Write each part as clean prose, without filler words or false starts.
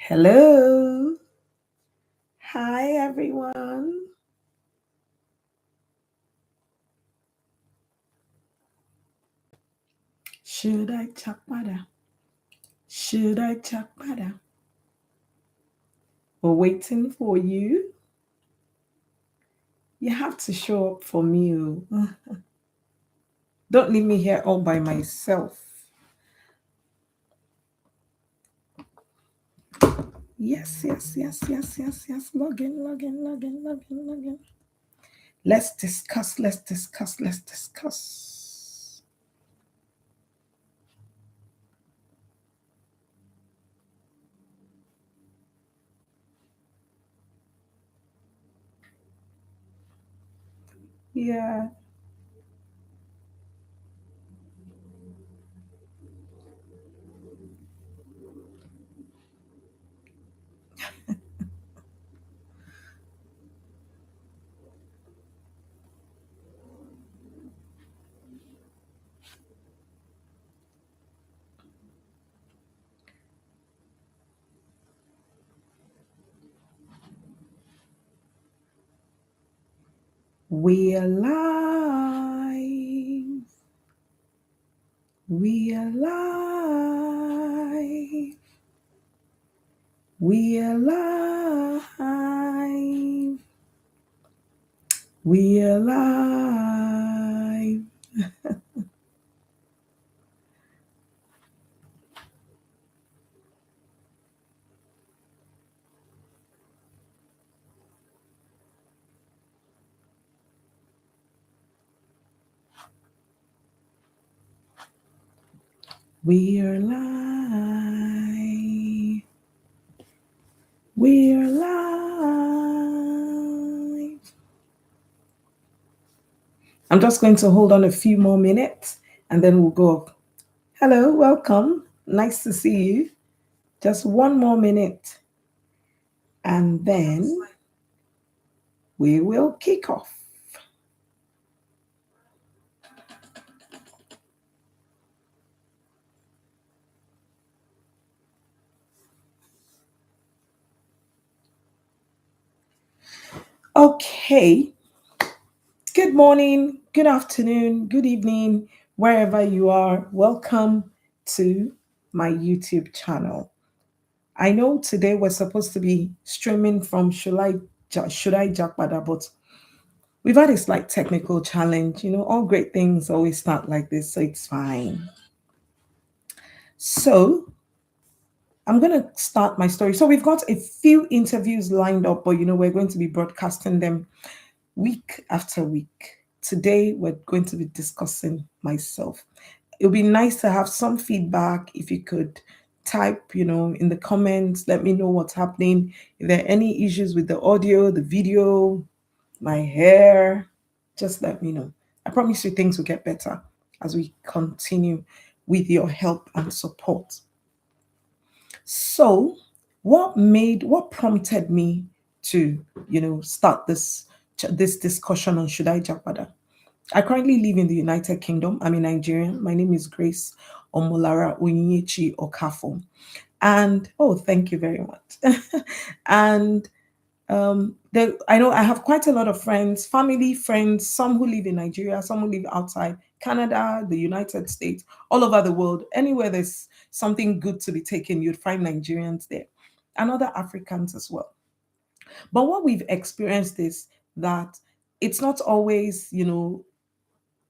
Hello. Hi, everyone. Should I Chakpada? Should I Chakpada? We're waiting for you. You have to show up for me. Don't leave me here all by myself. Yes. Log in. Let's discuss. Yeah. We're live. We are live. We are live. We are live. We are live. We are live. I'm just going to hold on a few more minutes and then we'll go. Hello, welcome. Nice to see you. Just one more minute and then we will kick off. Okay. Good morning, good afternoon, good evening, wherever you are. Welcome to my YouTube channel. I know today we're supposed to be streaming from Shouldijapada, but we've had a slight technical challenge. All great things always start like this, so it's fine. So I'm going to start my story. So we've got a few interviews lined up, but we're going to be broadcasting them week after week. Today, we're going to be discussing myself. It would be nice to have some feedback. If you could type, in the comments, let me know what's happening. If there are any issues with the audio, the video, my hair, just let me know. I promise you things will get better as we continue with your help and support. So, what prompted me to, start this discussion on Shouldijapada? I currently live in the United Kingdom. I'm a Nigerian. My name is Grace Omolara Onyinyechi Okafo. And thank you very much. And I know I have quite a lot of friends, family friends, some who live in Nigeria, some who live outside Canada, the United States, all over the world. Anywhere there's something good to be taken, you'd find Nigerians there and other Africans as well. But what we've experienced is that it's not always,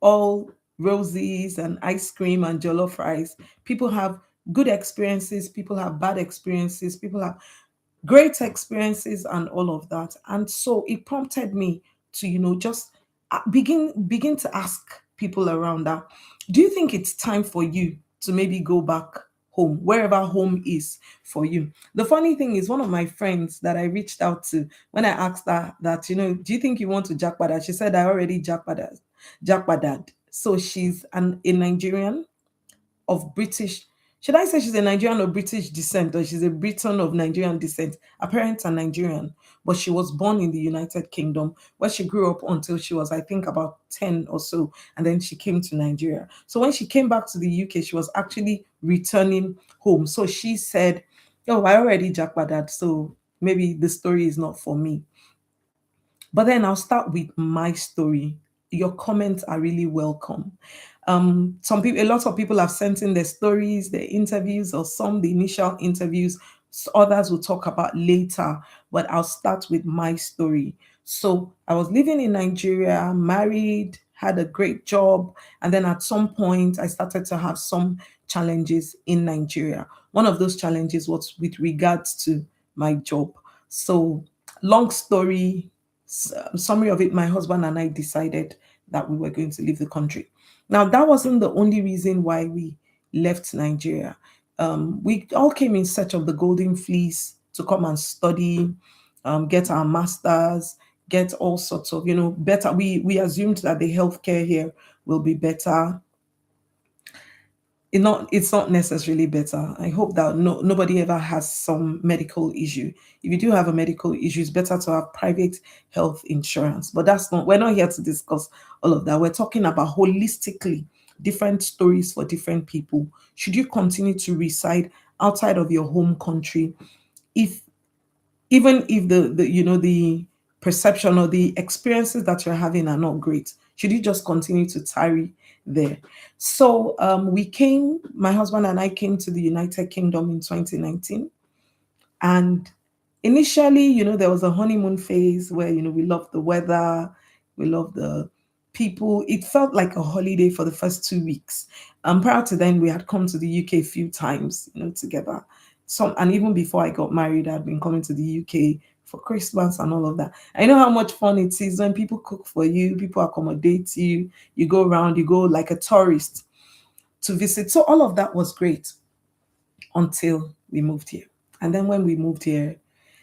all roses and ice cream and jollof rice. People have good experiences, people have bad experiences, people have great experiences and all of that. And so it prompted me to, just begin to ask people around that, do you think it's time for you to maybe go back home, wherever home is for you? The funny thing is, one of my friends that I reached out to, when I asked her that, do you think you want to jackpada? She said, I already jackpadad. So she's a Nigerian of British. Should I say she's a Nigerian of British descent, or she's a Briton of Nigerian descent? Her parents are Nigerian, but she was born in the United Kingdom, where she grew up until she was, I think, about 10 or so, and then she came to Nigeria. So when she came back to the UK, she was actually returning home. So she said Oh, I already jackpadad, so maybe the story is not for me. But then I'll start with my story. Your comments are really welcome. Some people, a lot of people have sent in their stories, their interviews, or some the initial interviews. Others will talk about later, but I'll start with my story. So I was living in Nigeria, married, had a great job, and then at some point I started to have some challenges in Nigeria. One of those challenges was with regards to my job. So long story, summary of it, my husband and I decided that we were going to leave the country. Now, that wasn't the only reason why we left Nigeria. We all came in search of the golden fleece to come and study, get our masters, get all sorts of, better. We assumed that the healthcare here will be better. It's not necessarily better. I hope that nobody ever has some medical issue. If you do have a medical issue, it's better to have private health insurance. But we're not here to discuss all of that. We're talking about holistically different stories for different people. Should you continue to reside outside of your home country, if even if the perception or the experiences that you're having are not great, should you just continue to tarry there? So my husband and I came to the United Kingdom in 2019. And initially, there was a honeymoon phase where, we loved the weather, we loved the people. It felt like a holiday for the first 2 weeks. Prior to then, we had come to the UK a few times, together. And even before I got married, I'd been coming to the UK for Christmas and all of that. I know how much fun it is when people cook for you, people accommodate you, you go around, you go like a tourist to visit. So all of that was great until we moved here. And then when we moved here,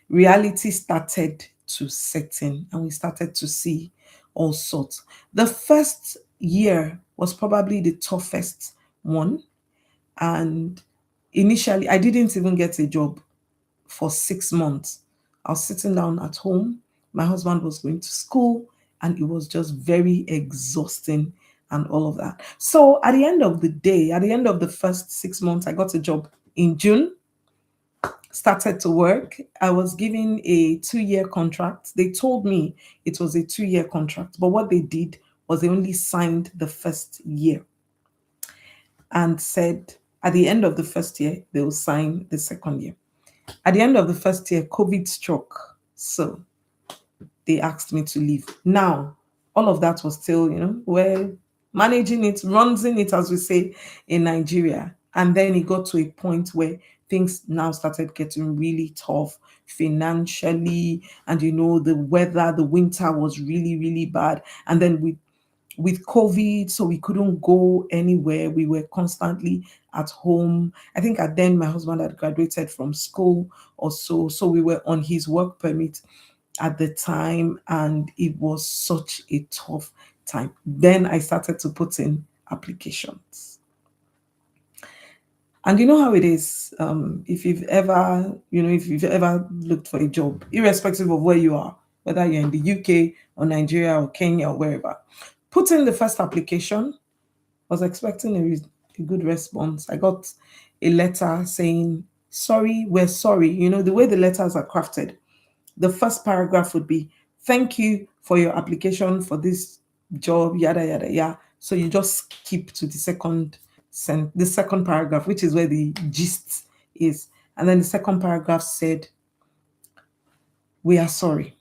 reality started to set in and we started to see all sorts. The first year was probably the toughest one. And initially, I didn't even get a job for 6 months. I was sitting down at home. My husband was going to school, and it was just very exhausting and all of that. So at the end of the day, at the end of the first 6 months, I got a job in June, started to work. I was given a 2-year contract. They told me it was a 2-year contract, but what they did was they only signed the first year and said at the end of the first year, they will sign the second year. At the end of the first year, COVID struck. So they asked me to leave. Now, all of that was still, we're managing it, running it, as we say in Nigeria. And then it got to a point where things now started getting really tough financially. And, the weather, the winter was really, really bad. And then with COVID, so we couldn't go anywhere. We were constantly at home. I think at then my husband had graduated from school or so we were on his work permit at the time, and it was such a tough time. Then I started to put in applications. And you know how it is. If you've ever looked for a job, irrespective of where you are, whether you're in the UK or Nigeria or Kenya or wherever, put in the first application. Was expecting a good response. I got a letter saying, "Sorry, we're sorry." The way the letters are crafted, the first paragraph would be, "Thank you for your application for this job, yada yada yada." So you just skip to the second paragraph, which is where the gist is. And then the second paragraph said, "We are sorry."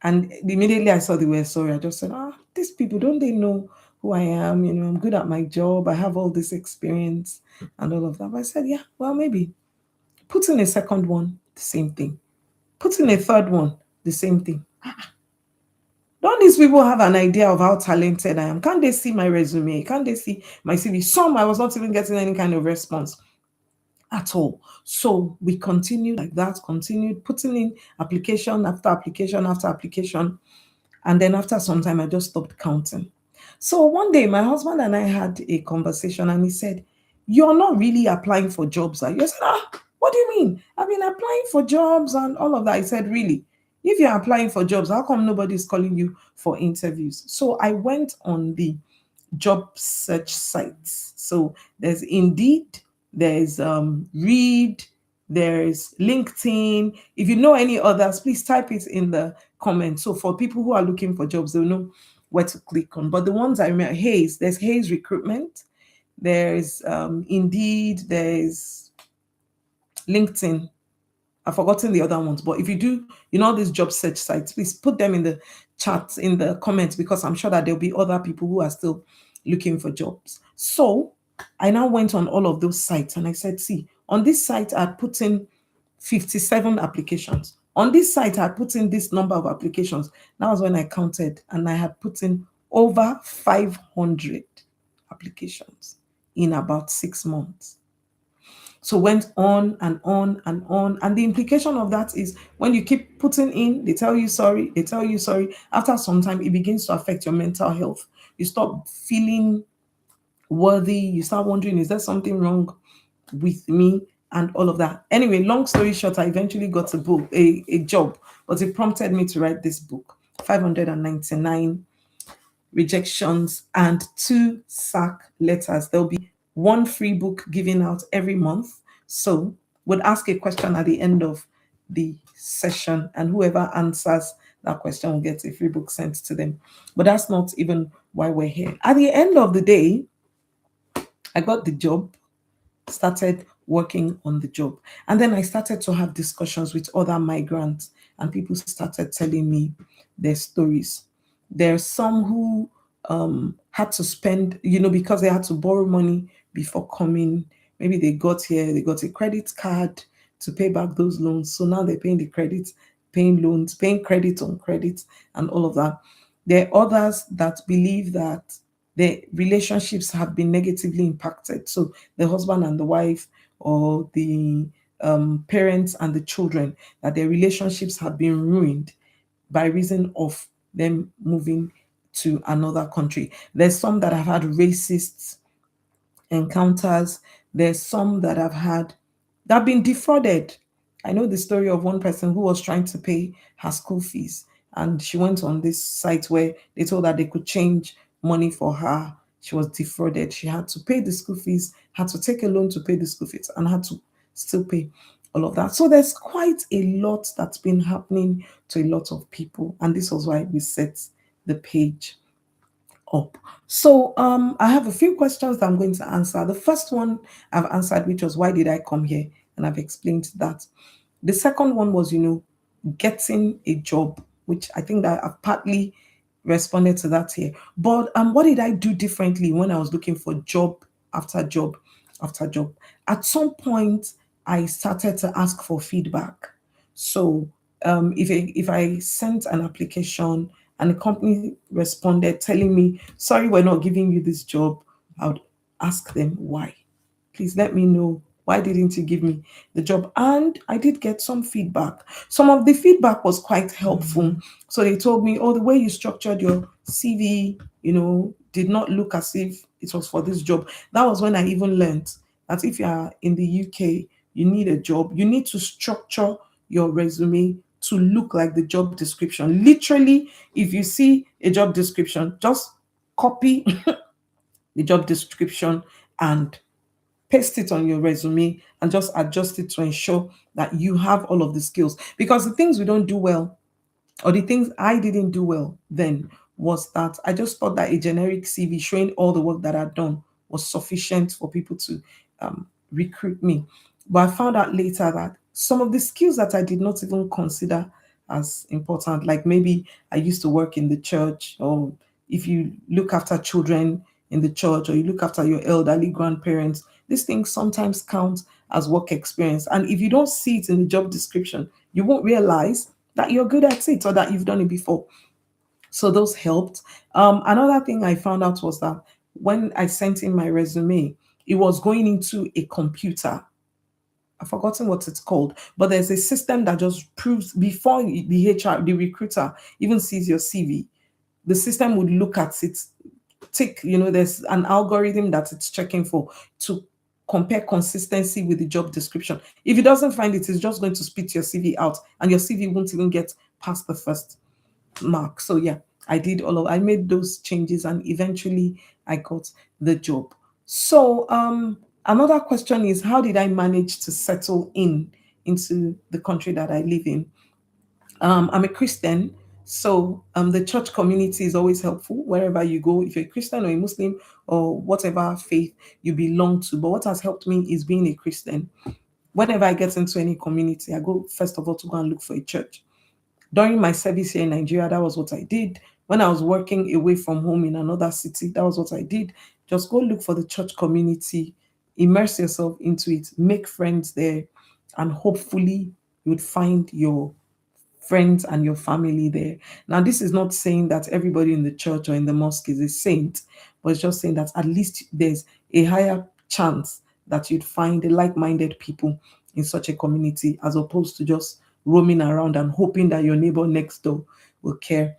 And immediately I saw the word sorry, I just said, these people, don't they know who I am? I'm good at my job. I have all this experience and all of that. But I said, yeah, well, maybe. Put in a second one, the same thing. Put in a third one, the same thing. Don't these people have an idea of how talented I am? Can't they see my resume? Can't they see my CV? Some, I was not even getting any kind of response at all. So we continued like that, continued putting in application after application after application. And then after some time, I just stopped counting. So one day, my husband and I had a conversation, and he said, "You're not really applying for jobs, are you?" I said, "What do you mean? I've been applying for jobs and all of that." He said, "Really? If you're applying for jobs, how come nobody's calling you for interviews?" So I went on the job search sites. So there's Indeed, there's Reed, there's LinkedIn. If you know any others, please type it in the comments. So for people who are looking for jobs, they'll know where to click on. But the ones I remember, Hayes, there's Hayes Recruitment, there's Indeed, there's LinkedIn. I've forgotten the other ones, but if you do, these job search sites, please put them in the chat, in the comments, because I'm sure that there'll be other people who are still looking for jobs. So I now went on all of those sites and I said, see, on this site, I put in 57 applications. On this site, I put in this number of applications. That was when I counted, and I had put in over 500 applications in about 6 months. So went on and on and on. And the implication of that is when you keep putting in, they tell you sorry, they tell you sorry. After some time, it begins to affect your mental health. You stop feeling worthy. You start wondering, is there something wrong with me? And all of that. Anyway, long story short, I eventually got a job, but it prompted me to write this book, 599 rejections and 2 sack letters. There'll be one free book given out every month. So we'll ask a question at the end of the session, and whoever answers that question will get a free book sent to them. But that's not even why we're here. At the end of the day, I got the job, started working on the job. And then I started to have discussions with other migrants, and people started telling me their stories. There are some who had to spend, because they had to borrow money before coming. Maybe they got here, they got a credit card to pay back those loans. So now they're paying the credit, paying loans, paying credit on credit, and all of that. There are others that believe that their relationships have been negatively impacted. So the husband and the wife, or the parents and the children, that their relationships have been ruined by reason of them moving to another country. There's some that have had racist encounters. There's some that have been defrauded. I know the story of one person who was trying to pay her school fees, and she went on this site where they told her they could change money for her. She was defrauded. She had to pay the school fees, had to take a loan to pay the school fees, and had to still pay all of that. So there's quite a lot that's been happening to a lot of people, and this was why we set the page up. So I have a few questions that I'm going to answer. The first one I've answered, which was why did I come here? And I've explained that. The second one was, getting a job, which I think that I've partly responded to that here. But what did I do differently when I was looking for job after job after job? At some point, I started to ask for feedback. So if I sent an application and the company responded telling me, sorry, we're not giving you this job, I would ask them why. Please let me know, why didn't you give me the job? And I did get some feedback. Some of the feedback was quite helpful. So they told me, oh, the way you structured your CV, did not look as if it was for this job. That was when I even learned that if you are in the UK, you need a job, you need to structure your resume to look like the job description. Literally, if you see a job description, just copy the job description and paste it on your resume and just adjust it to ensure that you have all of the skills. Because the things we don't do well, or the things I didn't do well then, was that I just thought that a generic CV showing all the work that I'd done was sufficient for people to recruit me. But I found out later that some of the skills that I did not even consider as important, like maybe I used to work in the church, or if you look after children in the church, or you look after your elderly grandparents, these things sometimes count as work experience. And if you don't see it in the job description, you won't realize that you're good at it or that you've done it before. So those helped. Another thing I found out was that when I sent in my resume, it was going into a computer. I've forgotten what it's called, but there's a system that just proves before the HR, the recruiter even sees your CV, the system would look at it, there's an algorithm that it's checking for to compare consistency with the job description. If it doesn't find it, it's just going to spit your CV out, and your CV won't even get past the first mark. So yeah, I made those changes, and eventually I got the job. So another question is, how did I manage to settle in into the country that I live in. I'm a Christian, so the church community is always helpful wherever you go. If you're a Christian or a Muslim or whatever faith you belong to, but what has helped me is being a Christian. Whenever I get into any community, I go first of all to go and look for a church. During my service here in Nigeria, that was what I did. When I was working away from home in another city, that was what I did. Just go look for the church community, immerse yourself into it, make friends there, and hopefully you would find your friends and your family there. Now, this is not saying that everybody in the church or in the mosque is a saint, but it's just saying that at least there's a higher chance that you'd find like minded people in such a community as opposed to just roaming around and hoping that your neighbor next door will care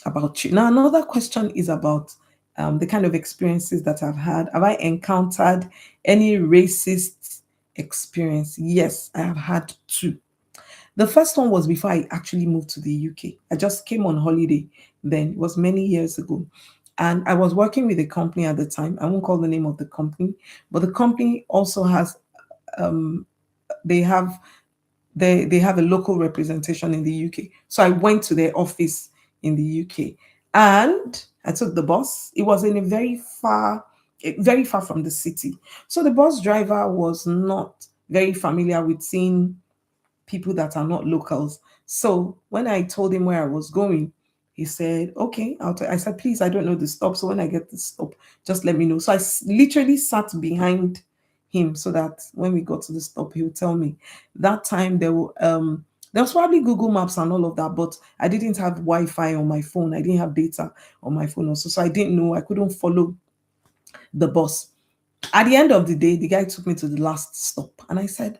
about you. Now, another question is about the kind of experiences that I've had. Have I encountered any racist experience? Yes, I have had two. The first one was before I actually moved to the UK. I just came on holiday then, it was many years ago. And I was working with a company at the time. I won't call the name of the company, but the company also has they have they have a local representation in the UK. So I went to their office in the UK and I took the bus. It was in a very far from the city. So the bus driver was not very familiar with seeing people that are not locals. So when I told him where I was going, he said, "Okay, I said, "Please, I don't know the stop. So when I get the stop, just let me know." So literally sat behind him so that when we got to the stop, he would tell me. That time there was probably Google Maps and all of that, but I didn't have Wi-Fi on my phone. I didn't have data on my phone also, so I didn't know. I couldn't follow the bus. At the end of the day, the guy took me to the last stop, and I said,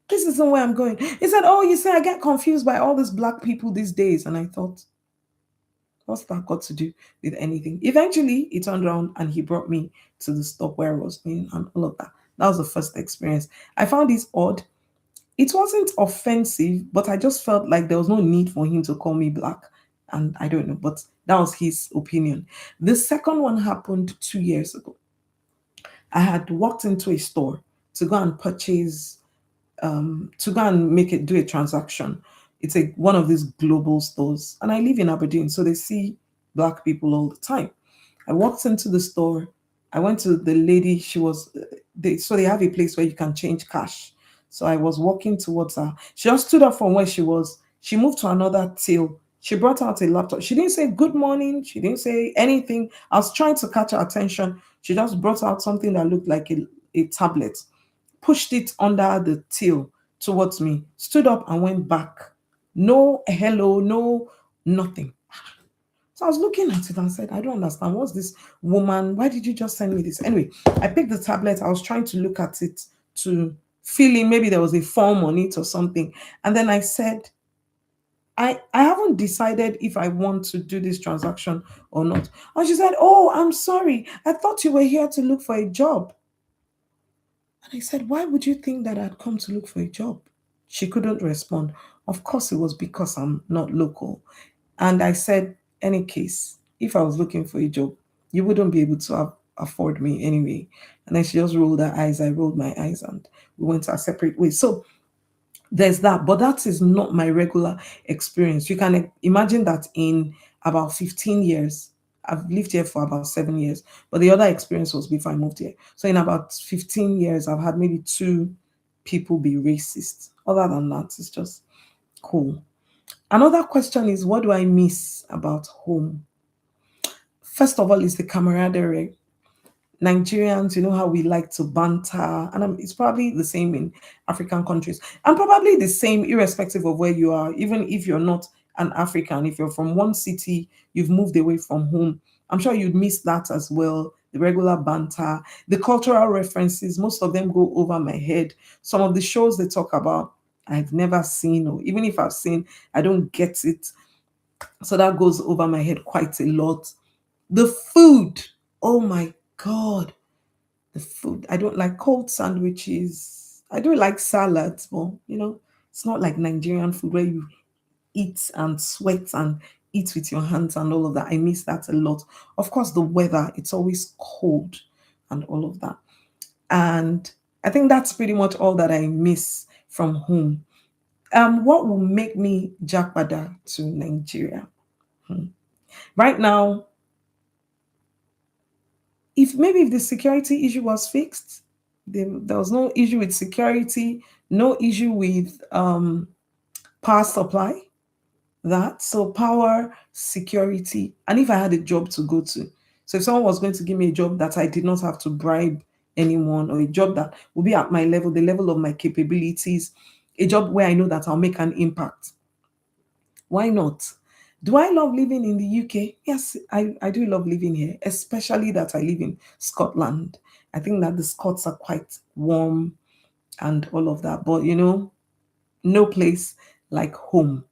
this isn't where I'm going. He said, "Oh, you say I get confused by all these black people these days." And I thought, what's that got to do with anything? Eventually, he turned around and he brought me to the stop where I was going and all of that. That was the first experience. I found it odd. It wasn't offensive, but I just felt like there was no need for him to call me black. And I don't know, but that was his opinion. The second one happened 2 years ago. I had walked into a store to go and purchase to go and make it do a transaction. It's a one of these global stores, and I live in Aberdeen, so they see black people all the time. I walked into the store. I went to the lady. She was they have a place where you can change cash. So I was walking towards her. She just stood up from where she was. She moved to another till. She brought out a laptop. She didn't say good morning. She didn't say anything. I was trying to catch her attention. She just brought out something that looked like a tablet, pushed it under the till towards me, stood up and went back. No hello, no nothing. So I was looking at it and said, I don't understand. What's this woman? Why did you just send me this? Anyway, I picked the tablet. I was trying to look at it to feel in maybe there was a form on it or something. And then I said, I haven't decided if I want to do this transaction or not. And she said, "Oh, I'm sorry. I thought you were here to look for a job." And I said, "Why would you think that I'd come to look for a job?" She couldn't respond. Of course, it was because I'm not local. And I said, "Any case, if I was looking for a job, you wouldn't be able to afford me anyway." And then she just rolled her eyes. I rolled my eyes and we went our separate ways. So there's that, but that is not my regular experience. You can imagine that in about 15 years, I've lived here for about 7 years, but the other experience was before I moved here. So in about 15 years, I've had maybe two people be racist. Other than that, it's just cool. Another question is, what do I miss about home? First of all, is the camaraderie. Nigerians, you know how we like to banter, and it's probably the same in African countries, and probably the same irrespective of where you are, even if you're not an African. If you're from one city, you've moved away from home, I'm sure you'd miss that as well. The regular banter, the cultural references, most of them go over my head. Some of the shows they talk about, I've never seen, or even if I've seen, I don't get it. So that goes over my head quite a lot. The food, oh my God, the food. I don't like cold sandwiches. I do like salads, but it's not like Nigerian food where you eat and sweat and eat with your hands and all of that. I miss that a lot. Of course, the weather, it's always cold and all of that. And I think that's pretty much all that I miss from home. What will make me Japada to Nigeria? Right now, if the security issue was fixed, there was no issue with security, no issue with power supply, that so power, security, and if I had a job to go to. So if someone was going to give me a job that I did not have to bribe anyone, or a job that will be at my level, the level of my capabilities, a job where I know that I'll make an impact, why not? Do I love living in the UK? Yes, I do love living here, especially that I live in Scotland. I think that the Scots are quite warm and all of that. But no place like home.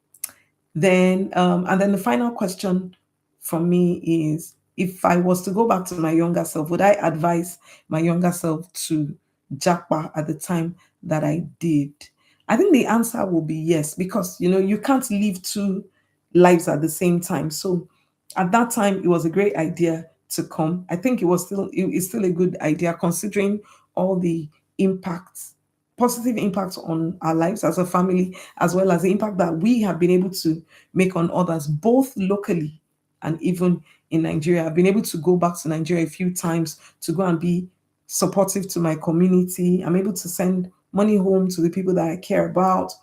And then the final question from me is, if I was to go back to my younger self, would I advise my younger self to Japa at the time that I did? I think the answer will be yes, because you can't live two lives at the same time. So at that time, it was a great idea to come. I think it's still a good idea, considering all the impacts, positive impacts on our lives as a family, as well as the impact that we have been able to make on others, both locally and even in Nigeria. I've been able to go back to Nigeria a few times to go and be supportive to my community. I'm able to send money home to the people that I care about.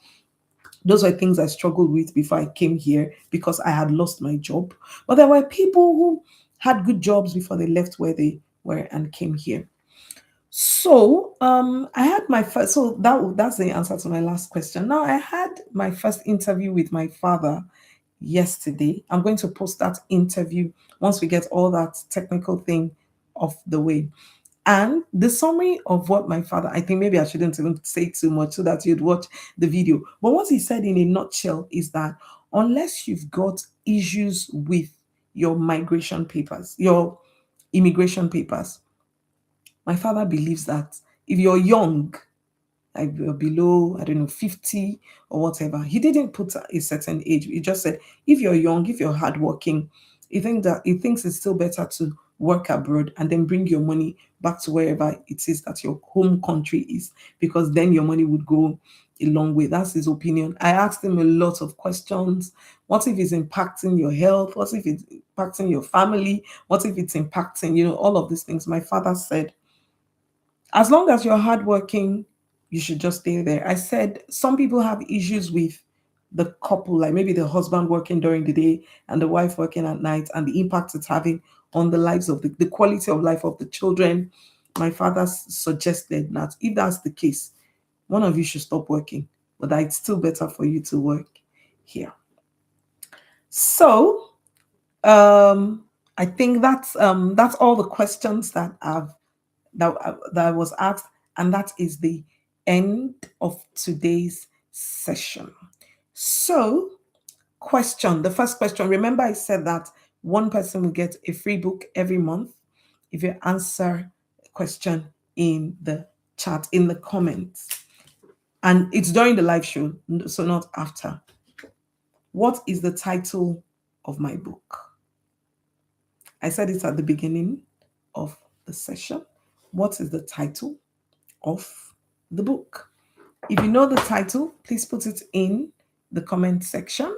Those were things I struggled with before I came here, because I had lost my job. But there were people who had good jobs before they left where they were and came here. So I had my first. So that's the answer to my last question. Now, I had my first interview with my father yesterday. I'm going to post that interview once we get all that technical thing off the way. And the summary of what my father, I think maybe I shouldn't even say too much so that you'd watch the video. But what he said in a nutshell is that unless you've got issues with your migration papers, your immigration papers, my father believes that if you're young, like below, I don't know, 50 or whatever. He didn't put a certain age. He just said, if you're young, if you're hardworking, he thinks it's still better to work abroad and then bring your money back to wherever it is that your home country is, because then your money would go a long way. That's his opinion. I asked him a lot of questions. What if it's impacting your health? What if it's impacting your family? What if it's impacting, all of these things? My father said, as long as you're hardworking, you should just stay there. I said some people have issues with the couple, like maybe the husband working during the day and the wife working at night, and the impact it's having on the lives of the quality of life of the children. My father suggested that if that's the case, one of you should stop working, but that it's still better for you to work here. So I think that's all the questions that was asked, and that is the end of today's session. So, the first question. Remember, I said that one person will get a free book every month if you answer a question in the chat, in the comments, and it's during the live show, so not after. What is the title of my book? I said it at the beginning of the session. What is the title of the book? If you know the title, please put it in the comment section,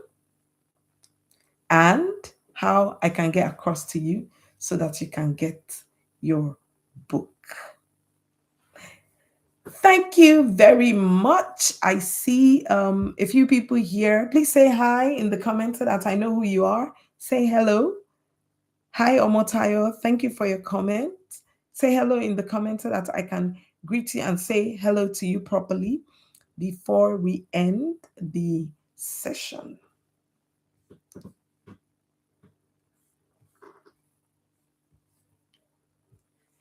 and how I can get across to you so that you can get your book. Thank you very much. I see a few people here. Please say hi in the comments so that I know who you are. Say hello. Hi, Omotayo. Thank you for your comment. Say hello in the comments so that I can greet you and say hello to you properly before we end the session.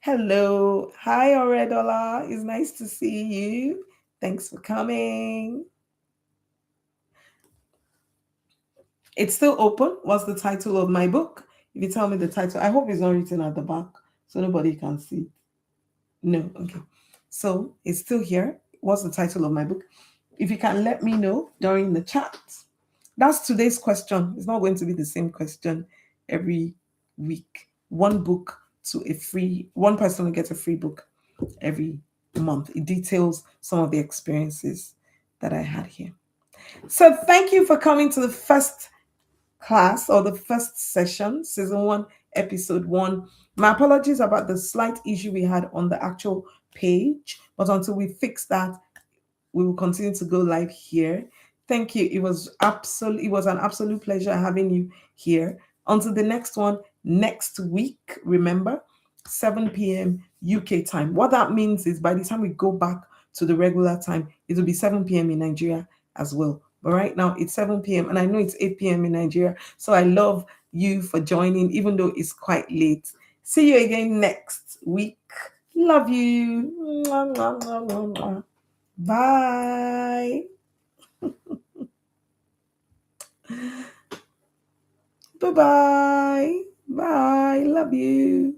Hello. Hi, Oredola. It's nice to see you. Thanks for coming. It's still open. What's the title of my book? If you tell me the title, I hope it's not written at the back so nobody can see it. No, okay. So it's still here. What's the title of my book? If you can let me know during the chat. That's today's question. It's not going to be the same question every week. One person will get a free book every month. It details some of the experiences that I had here. So thank you for coming to the first class or the first session, season 1, episode 1. My apologies about the slight issue we had on the actual page, but until we fix that, we will continue to go live here. Thank you. It was an absolute pleasure having you here. Until the next one next week, remember 7 p.m. UK time. What that means is by the time we go back to the regular time, it will be 7 p.m. in Nigeria as well. But right now it's 7 p.m. and I know it's 8 p.m. in Nigeria. So I love you for joining, even though it's quite late. See you again next week. Love you. Mwah, mwah, mwah, mwah, mwah. Bye. Bye-bye. Bye. Love you.